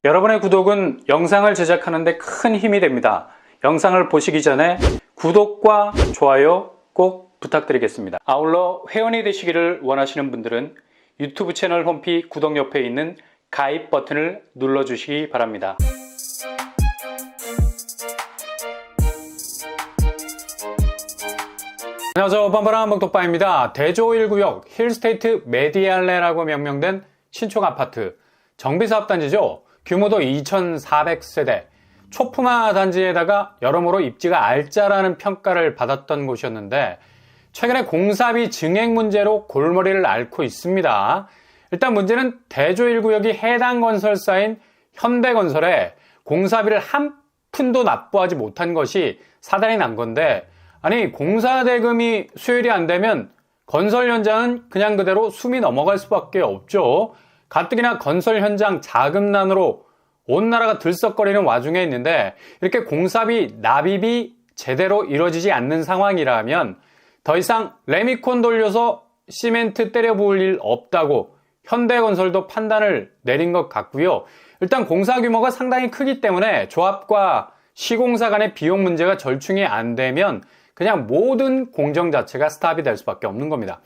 여러분의 구독은 영상을 제작하는 데 큰 힘이 됩니다. 영상을 보시기 전에 구독과 좋아요 꼭 부탁드리겠습니다. 아울러 회원이 되시기를 원하시는 분들은 유튜브 채널 홈피 구독 옆에 있는 가입 버튼을 눌러주시기 바랍니다. 안녕하세요. 뻔뻔한 목독바입니다. 대조 1구역 힐스테이트 메디알레라고 명명된 신축 아파트 정비사업단지죠. 규모도 2400세대 초품화 단지에다가 여러모로 입지가 알짜라는 평가를 받았던 곳이었는데 최근에 공사비 증액 문제로 골머리를 앓고 있습니다. 일단 문제는 대조 1구역이 해당 건설사인 현대건설에 공사비를 한 푼도 납부하지 못한 것이 사단이 난 건데, 아니 공사 대금이 수혈이 안 되면 건설 현장은 그냥 그대로 숨이 넘어갈 수밖에 없죠. 가뜩이나 건설 현장 자금난으로 온 나라가 들썩거리는 와중에 있는데 이렇게 공사비 납입이 제대로 이루어지지 않는 상황이라면 더 이상 레미콘 돌려서 시멘트 때려 부을 일 없다고 현대건설도 판단을 내린 것 같고요. 일단 공사 규모가 상당히 크기 때문에 조합과 시공사 간의 비용 문제가 절충이 안 되면 그냥 모든 공정 자체가 스탑이 될 수밖에 없는 겁니다.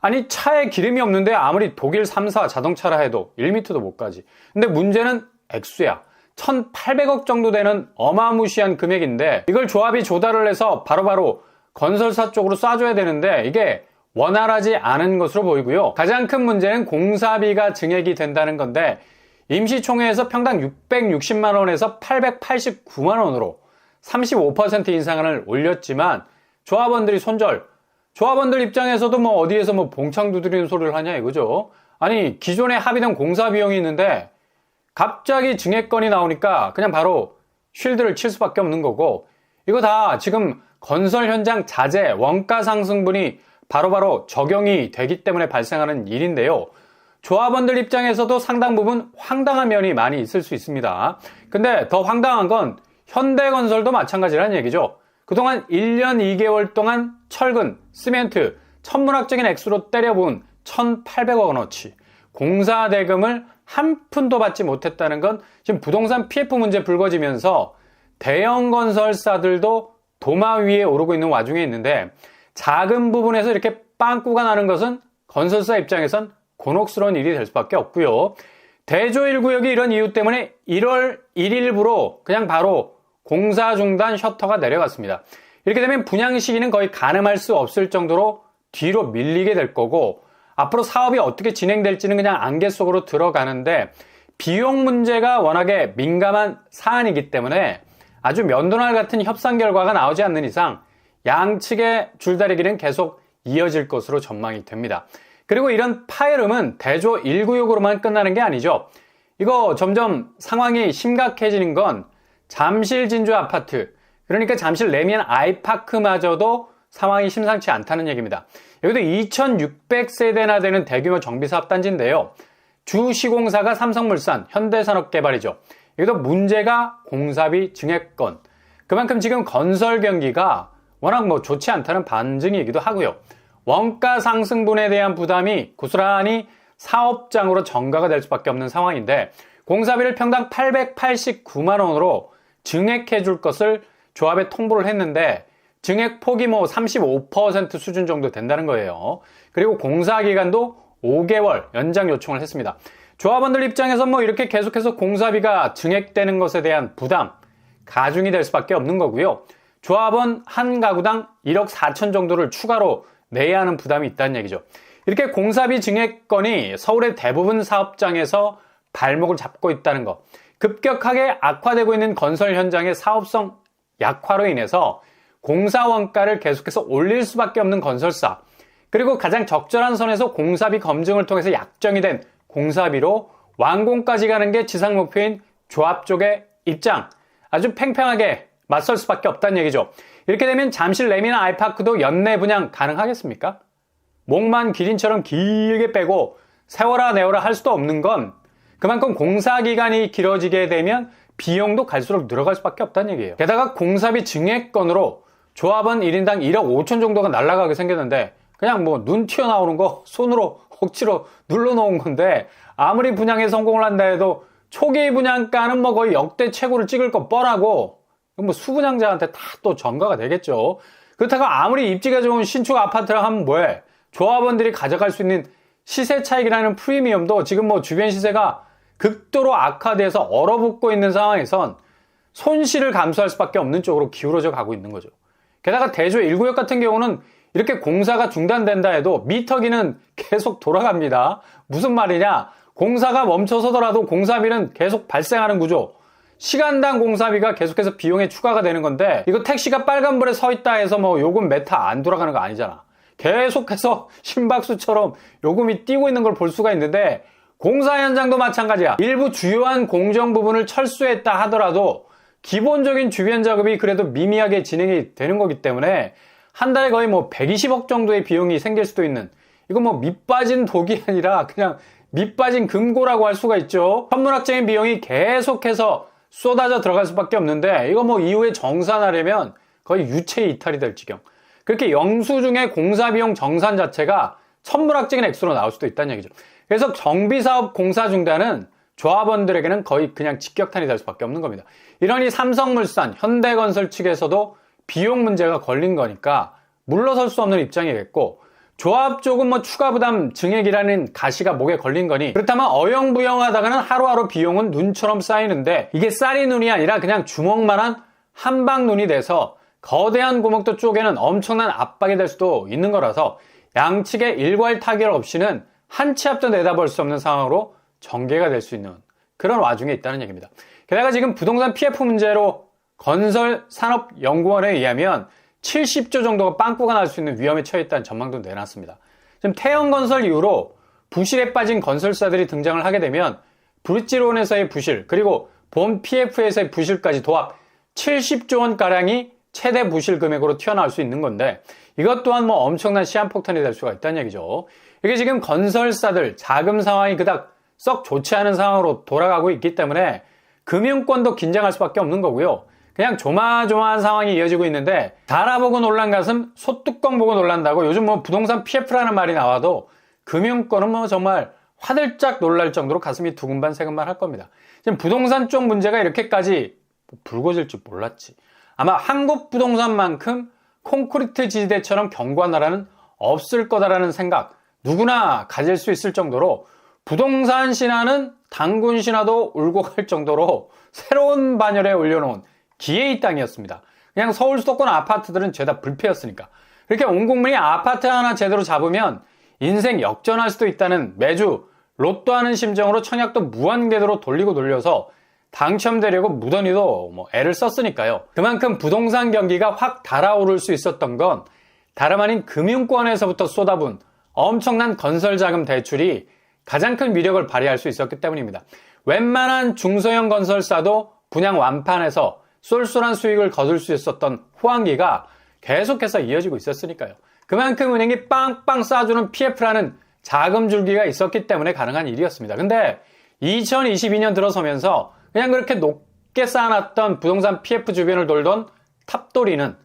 아니 차에 기름이 없는데 아무리 독일 3사 자동차라 해도 1m도 못 가지. 근데 문제는 액수야. 1800억 정도 되는 어마무시한 금액인데 이걸 조합이 조달을 해서 바로바로 건설사 쪽으로 쏴줘야 되는데 이게 원활하지 않은 것으로 보이고요. 가장 큰 문제는 공사비가 증액이 된다는 건데 임시총회에서 평당 660만원에서 889만원으로 35% 인상을 올렸지만 조합원들이 손절. 조합원들 입장에서도 뭐 어디에서 뭐 봉창 두드리는 소리를 하냐 이거죠. 아니 기존에 합의된 공사 비용이 있는데 갑자기 증액건이 나오니까 그냥 바로 쉴드를 칠 수밖에 없는 거고, 이거 다 지금 건설 현장 자재 원가 상승분이 바로바로 적용이 되기 때문에 발생하는 일인데요. 조합원들 입장에서도 상당 부분 황당한 면이 많이 있을 수 있습니다. 근데 더 황당한 건 현대건설도 마찬가지라는 얘기죠. 그동안 1년 2개월 동안 철근, 시멘트, 천문학적인 액수로 때려부은 1,800억 원어치 공사 대금을 한 푼도 받지 못했다는 건 지금 부동산 PF 문제 불거지면서 대형 건설사들도 도마 위에 오르고 있는 와중에 있는데 작은 부분에서 이렇게 빵꾸가 나는 것은 건설사 입장에선 곤혹스러운 일이 될 수밖에 없고요. 대조 1구역이 이런 이유 때문에 1월 1일부로 그냥 바로 공사 중단 셔터가 내려갔습니다. 이렇게 되면 분양 시기는 거의 가늠할 수 없을 정도로 뒤로 밀리게 될 거고, 앞으로 사업이 어떻게 진행될지는 그냥 안개 속으로 들어가는데 비용 문제가 워낙에 민감한 사안이기 때문에 아주 면도날 같은 협상 결과가 나오지 않는 이상 양측의 줄다리기는 계속 이어질 것으로 전망이 됩니다. 그리고 이런 파열음은 대조 1구역으로만 끝나는 게 아니죠. 이거 점점 상황이 심각해지는 건 잠실 진주 아파트, 그러니까 잠실 레미안 아이파크마저도 상황이 심상치 않다는 얘기입니다. 여기도 2600세대나 되는 대규모 정비사업 단지인데요. 주 시공사가 삼성물산, 현대산업개발이죠. 여기도 문제가 공사비 증액건. 그만큼 지금 건설 경기가 워낙 뭐 좋지 않다는 반증이기도 하고요. 원가 상승분에 대한 부담이 고스란히 사업장으로 전가가 될 수밖에 없는 상황인데 공사비를 평당 889만 원으로 증액해 줄 것을 조합에 통보를 했는데 증액 폭이 뭐 35% 수준 정도 된다는 거예요. 그리고 공사 기간도 5개월 연장 요청을 했습니다. 조합원들 입장에서 뭐 이렇게 계속해서 공사비가 증액되는 것에 대한 부담, 가중이 될 수밖에 없는 거고요. 조합원 한 가구당 1억 4천 정도를 추가로 내야 하는 부담이 있다는 얘기죠. 이렇게 공사비 증액건이 서울의 대부분 사업장에서 발목을 잡고 있다는 것, 급격하게 악화되고 있는 건설 현장의 사업성 약화로 인해서 공사 원가를 계속해서 올릴 수밖에 없는 건설사, 그리고 가장 적절한 선에서 공사비 검증을 통해서 약정이 된 공사비로 완공까지 가는 게 지상 목표인 조합 쪽의 입장, 아주 팽팽하게 맞설 수밖에 없다는 얘기죠. 이렇게 되면 잠실 레미안 아이파크도 연내 분양 가능하겠습니까? 목만 기린처럼 길게 빼고 세워라 내워라 할 수도 없는 건 그만큼 공사 기간이 길어지게 되면 비용도 갈수록 늘어갈 수밖에 없다는 얘기예요. 게다가 공사비 증액건으로 조합원 1인당 1억 5천 정도가 날아가게 생겼는데 그냥 뭐 눈 튀어나오는 거 손으로 억지로 눌러놓은 건데 아무리 분양에 성공을 한다 해도 초기 분양가는 뭐 거의 역대 최고를 찍을 거 뻔하고 뭐 수분양자한테 다 또 전가가 되겠죠. 그렇다고 아무리 입지가 좋은 신축 아파트라 하면 뭐해? 조합원들이 가져갈 수 있는 시세 차익이라는 프리미엄도 지금 뭐 주변 시세가 극도로 악화돼서 얼어붙고 있는 상황에선 손실을 감수할 수밖에 없는 쪽으로 기울어져 가고 있는 거죠. 게다가 대조 1구역 같은 경우는 이렇게 공사가 중단된다 해도 미터기는 계속 돌아갑니다. 무슨 말이냐? 공사가 멈춰서더라도 공사비는 계속 발생하는 구조. 시간당 공사비가 계속해서 비용에 추가가 되는 건데 이거 택시가 빨간불에 서 있다 해서 뭐 요금 메타 안 돌아가는 거 아니잖아. 계속해서 심박수처럼 요금이 뛰고 있는 걸 볼 수가 있는데 공사 현장도 마찬가지야. 일부 주요한 공정 부분을 철수했다 하더라도 기본적인 주변 작업이 그래도 미미하게 진행이 되는 거기 때문에 한 달에 거의 뭐 120억 정도의 비용이 생길 수도 있는, 이거 뭐 밑빠진 독이 아니라 그냥 밑빠진 금고라고 할 수가 있죠. 천문학적인 비용이 계속해서 쏟아져 들어갈 수밖에 없는데 이거 뭐 이후에 정산하려면 거의 유체 이탈이 될 지경. 그렇게 영수증의 공사비용 정산 자체가 천문학적인 액수로 나올 수도 있다는 얘기죠. 그래서 정비사업 공사 중단은 조합원들에게는 거의 그냥 직격탄이 될 수밖에 없는 겁니다. 이러니 삼성물산, 현대건설 측에서도 비용 문제가 걸린 거니까 물러설 수 없는 입장이겠고, 조합 쪽은 뭐 추가 부담 증액이라는 가시가 목에 걸린 거니 그렇다면 어영부영하다가는 하루하루 비용은 눈처럼 쌓이는데 이게 쌀이 눈이 아니라 그냥 주먹만한 한방 눈이 돼서 거대한 고목도 쪽에는 엄청난 압박이 될 수도 있는 거라서 양측의 일괄 타결 없이는 한 치 앞도 내다볼 수 없는 상황으로 전개가 될 수 있는 그런 와중에 있다는 얘기입니다. 게다가 지금 부동산 PF 문제로 건설산업연구원에 의하면 70조 정도가 빵꾸가 날 수 있는 위험에 처해 있다는 전망도 내놨습니다. 지금 태형건설 이후로 부실에 빠진 건설사들이 등장을 하게 되면 브릿지론에서의 부실, 그리고 본 PF에서의 부실까지 도합 70조 원가량이 최대 부실 금액으로 튀어나올 수 있는 건데 이것 또한 뭐 엄청난 시한폭탄이 될 수가 있다는 얘기죠. 이게 지금 건설사들 자금 상황이 그닥 썩 좋지 않은 상황으로 돌아가고 있기 때문에 금융권도 긴장할 수밖에 없는 거고요. 그냥 조마조마한 상황이 이어지고 있는데 자라 보고 놀란 가슴 소뚜껑 보고 놀란다고 요즘 뭐 부동산 PF라는 말이 나와도 금융권은 뭐 정말 화들짝 놀랄 정도로 가슴이 두근반 세근반 할 겁니다. 지금 부동산 쪽 문제가 이렇게까지 불거질 줄 몰랐지. 아마 한국 부동산만큼 콘크리트 지대처럼 견고한 나라는 없을 거다라는 생각 누구나 가질 수 있을 정도로 부동산 신화는 단군 신화도 울고 갈 정도로 새로운 반열에 올려놓은 기회의 땅이었습니다. 그냥 서울 수도권 아파트들은 죄다 불패였으니까. 이렇게 온 국민이 아파트 하나 제대로 잡으면 인생 역전할 수도 있다는 매주 로또하는 심정으로 청약도 무한궤도로 돌리고 돌려서 당첨되려고 무던히도 뭐 애를 썼으니까요. 그만큼 부동산 경기가 확 달아오를 수 있었던 건 다름 아닌 금융권에서부터 쏟아부은 엄청난 건설자금 대출이 가장 큰 위력을 발휘할 수 있었기 때문입니다. 웬만한 중소형 건설사도 분양 완판해서 쏠쏠한 수익을 거둘 수 있었던 호황기가 계속해서 이어지고 있었으니까요. 그만큼 은행이 빵빵 쏴주는 PF라는 자금 줄기가 있었기 때문에 가능한 일이었습니다. 근데 2022년 들어서면서 그냥 그렇게 높게 쌓아놨던 부동산 PF 주변을 돌던 탑돌이는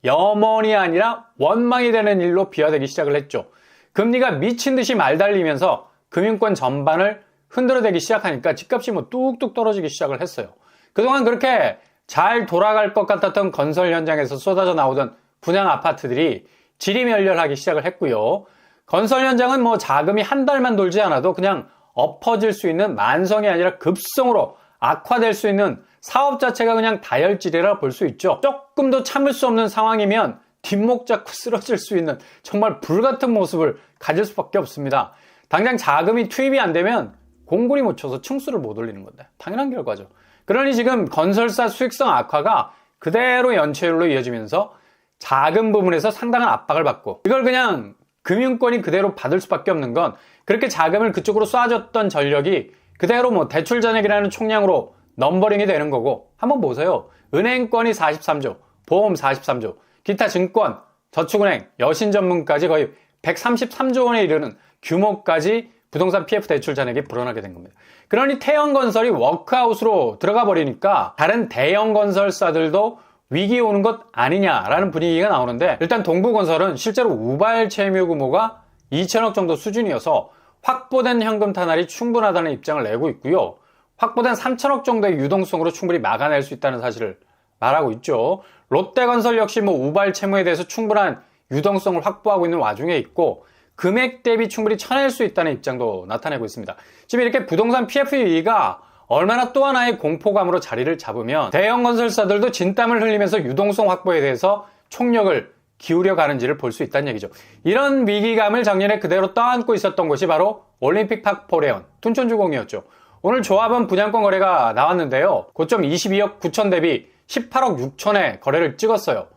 염원이 아니라 원망이 되는 일로 비화되기 시작을 했죠. 금리가 미친 듯이 말달리면서 금융권 전반을 흔들어대기 시작하니까 집값이 뭐 뚝뚝 떨어지기 시작을 했어요. 그동안 그렇게 잘 돌아갈 것 같았던 건설 현장에서 쏟아져 나오던 분양 아파트들이 지리멸렬하기 시작을 했고요. 건설 현장은 뭐 자금이 한 달만 돌지 않아도 그냥 엎어질 수 있는 만성이 아니라 급성으로 악화될 수 있는 사업 자체가 그냥 다혈질이라 볼 수 있죠. 조금 더 참을 수 없는 상황이면 뒷목 잡고 쓰러질 수 있는 정말 불같은 모습을 가질 수밖에 없습니다. 당장 자금이 투입이 안 되면 공굴이 못 쳐서 층수를 못 올리는 건데 당연한 결과죠. 그러니 지금 건설사 수익성 악화가 그대로 연체율로 이어지면서 자금 부분에서 상당한 압박을 받고 이걸 그냥 금융권이 그대로 받을 수밖에 없는 건 그렇게 자금을 그쪽으로 쏴줬던 전력이 그대로 뭐 대출 잔액이라는 총량으로 넘버링이 되는 거고 한번 보세요. 은행권이 43조, 보험 43조, 기타 증권, 저축은행, 여신전문까지 거의 133조 원에 이르는 규모까지 부동산 PF 대출 잔액이 불어나게 된 겁니다. 그러니 태형건설이 워크아웃으로 들어가 버리니까 다른 대형건설사들도 위기 오는 것 아니냐라는 분위기가 나오는데 일단 동부건설은 실제로 우발 채무 규모가 2천억 정도 수준이어서 확보된 현금 탄환이 충분하다는 입장을 내고 있고요. 확보된 3천억 정도의 유동성으로 충분히 막아낼 수 있다는 사실을 말하고 있죠. 롯데건설 역시 우발 채무에 대해서 충분한 유동성을 확보하고 있는 와중에 있고 금액 대비 충분히 쳐낼 수 있다는 입장도 나타내고 있습니다. 지금 이렇게 부동산 PF 위기가 얼마나 또 하나의 공포감으로 자리를 잡으면 대형 건설사들도 진땀을 흘리면서 유동성 확보에 대해서 총력을 기울여 가는지를 볼 수 있다는 얘기죠. 이런 위기감을 작년에 그대로 떠안고 있었던 곳이 바로 올림픽파크 포레온 둔촌주공이었죠. 오늘 조합원 분양권 거래가 나왔는데요. 고점 22억 9천 대비 18억 6천에 거래를 찍었어요.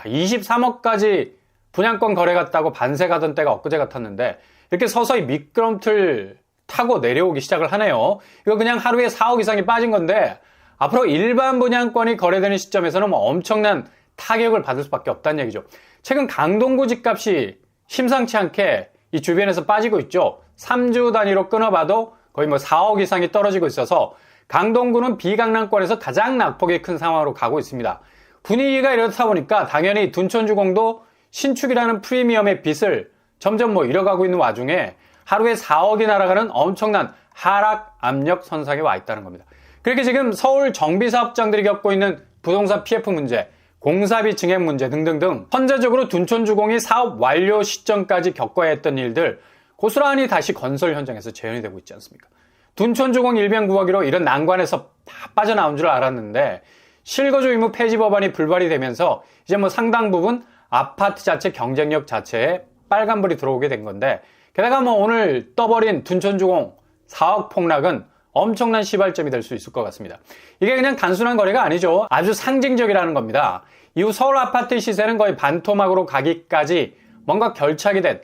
23억까지 분양권 거래 갔다고 반세 가던 때가 엊그제 같았는데 이렇게 서서히 미끄럼틀 타고 내려오기 시작을 하네요. 이거 그냥 하루에 4억 이상이 빠진 건데 앞으로 일반 분양권이 거래되는 시점에서는 엄청난 타격을 받을 수밖에 없다는 얘기죠. 최근 강동구 집값이 심상치 않게 이 주변에서 빠지고 있죠. 3주 단위로 끊어봐도 거의 4억 이상이 떨어지고 있어서 강동구는 비강남권에서 가장 낙폭이 큰 상황으로 가고 있습니다. 분위기가 이렇다 보니까 당연히 둔촌주공도 신축이라는 프리미엄의 빚을 점점 잃어가고 있는 와중에 하루에 4억이 날아가는 엄청난 하락 압력 선상에 와 있다는 겁니다. 그렇게 지금 서울 정비사업장들이 겪고 있는 부동산 PF 문제, 공사비 증액 문제 등등등 선제적으로 둔촌주공이 사업 완료 시점까지 겪어야 했던 일들 고스란히 다시 건설 현장에서 재현이 되고 있지 않습니까? 둔촌주공 일변구하기로 이런 난관에서 다 빠져나온 줄 알았는데 실거주 의무 폐지 법안이 불발이 되면서 이제 상당 부분 아파트 자체 경쟁력 자체에 빨간불이 들어오게 된 건데 게다가 오늘 떠버린 둔촌주공 4억 폭락은 엄청난 시발점이 될 수 있을 것 같습니다. 이게 그냥 단순한 거래가 아니죠. 아주 상징적이라는 겁니다. 이후 서울 아파트 시세는 거의 반토막으로 가기까지 뭔가 결착이 된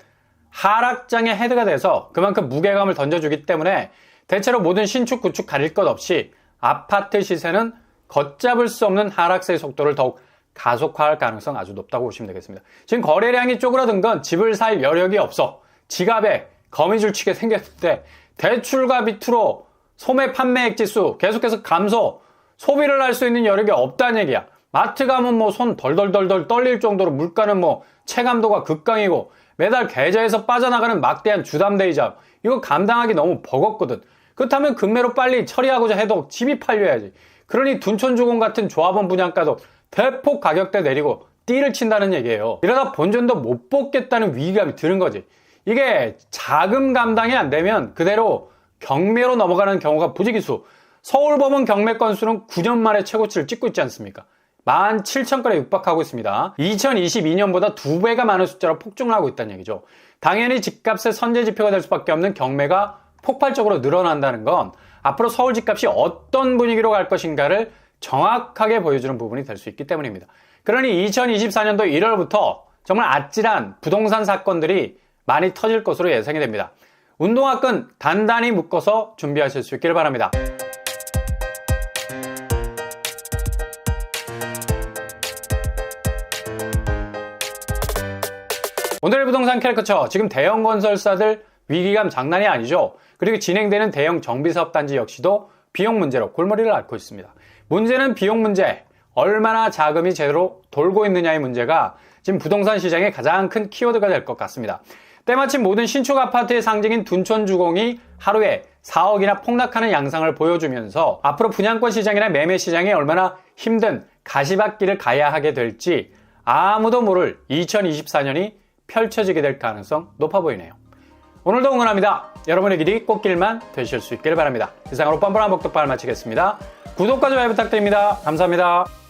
하락장의 헤드가 돼서 그만큼 무게감을 던져주기 때문에 대체로 모든 신축, 구축 가릴 것 없이 아파트 시세는 걷잡을 수 없는 하락세의 속도를 더욱 가속화할 가능성 아주 높다고 보시면 되겠습니다. 지금 거래량이 쪼그라든 건 집을 살 여력이 없어 지갑에 거미줄 치게 생겼을 때 대출과 비투로 소매 판매액 지수 계속해서 감소, 소비를 할 수 있는 여력이 없다는 얘기야. 마트 가면 손 덜덜덜덜 떨릴 정도로 물가는 체감도가 극강이고 매달 계좌에서 빠져나가는 막대한 주담대이자 이거 감당하기 너무 버겁거든. 그렇다면 급매로 빨리 처리하고자 해도 집이 팔려야지. 그러니 둔촌주공 같은 조합원 분양가도 대폭 가격대 내리고 띠를 친다는 얘기예요. 이러다 본전도 못 뽑겠다는 위기감이 드는 거지. 이게 자금 감당이 안 되면 그대로 경매로 넘어가는 경우가 부지기수. 서울법원 경매 건수는 9년 만에 최고치를 찍고 있지 않습니까? 17,000건에 육박하고 있습니다. 2022년보다 2배가 많은 숫자로 폭증을 하고 있다는 얘기죠. 당연히 집값의 선제지표가 될 수밖에 없는 경매가 폭발적으로 늘어난다는 건 앞으로 서울 집값이 어떤 분위기로 갈 것인가를 정확하게 보여주는 부분이 될 수 있기 때문입니다. 그러니 2024년도 1월부터 정말 아찔한 부동산 사건들이 많이 터질 것으로 예상이 됩니다. 운동화끈 단단히 묶어서 준비하실 수 있기를 바랍니다. 오늘의 부동산 캐리커처, 지금 대형 건설사들 위기감 장난이 아니죠. 그리고 진행되는 대형 정비사업단지 역시도 비용 문제로 골머리를 앓고 있습니다. 문제는 비용 문제, 얼마나 자금이 제대로 돌고 있느냐의 문제가 지금 부동산 시장의 가장 큰 키워드가 될 것 같습니다. 때마침 모든 신축 아파트의 상징인 둔촌주공이 하루에 4억이나 폭락하는 양상을 보여주면서 앞으로 분양권 시장이나 매매 시장이 얼마나 힘든 가시밭길을 가야 하게 될지 아무도 모를 2024년이 펼쳐지게 될 가능성 높아 보이네요. 오늘도 응원합니다. 여러분의 길이 꽃길만 되실 수 있기를 바랍니다. 이상으로 뻔뻔한 복덕발 마치겠습니다. 구독과 좋아요 부탁드립니다. 감사합니다.